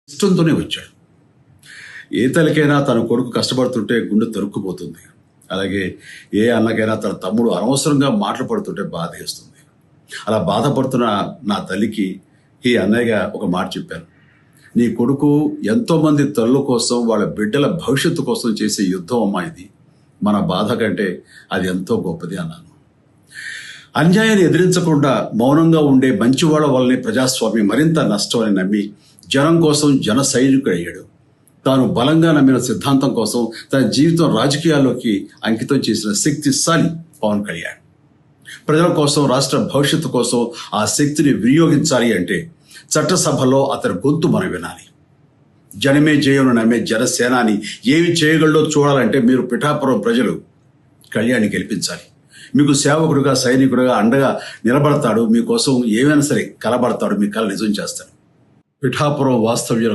ఇష్టంతోనే వచ్చాడు. ఏ తల్లికైనా తన కొడుకు కష్టపడుతుంటే గుండె తరుక్కుపోతుంది. అలాగే ఏ అన్నకైనా తన తమ్ముడు అనవసరంగా మాటలు పడుతుంటే బాధేస్తుంది. అలా బాధపడుతున్న నా తల్లికి ఈ అన్నయ్యగా ఒక మాట చెప్పాను. నీ కొడుకు ఎంతోమంది తల్లుల కోసం వాళ్ళ బిడ్డల భవిష్యత్తు కోసం చేసే యుద్ధం అమ్మా ఇది. మన బాధ కంటే అది ఎంతో గొప్పది అన్నాను. అన్యాయాన్ని ఎదిరించకుండా మౌనంగా ఉండే మంచివాళ్ల వల్లనే ప్రజాస్వామ్యం మరింత నష్టం అని నమ్మి జనం కోసం జన సైనికుడు అయ్యాడు. తాను బలంగా నమ్మిన సిద్ధాంతం కోసం తన జీవితం రాజకీయాల్లోకి అంకితం చేసిన శక్తిశాలి పవన్ కళ్యాణ్. ప్రజల కోసం, రాష్ట్ర భవిష్యత్తు కోసం ఆ శక్తిని వినియోగించాలి అంటే చట్టసభలో అతని గొంతు మనం వినాలి. జనమే జయను నమ్మే జనసేనాని ఏమి చేయగలడో చూడాలంటే మీరు పిఠాపురం ప్రజలు కళ్యాణ్ని గెలిపించాలి. మీకు సేవకుడుగా, సైనికుడుగా అండగా నిలబడతాడు. మీకోసం ఏమైనా సరే కలబడతాడు. మీ కళ నిజం చేస్తాడు. పిఠాపురం వాస్తవ్యుల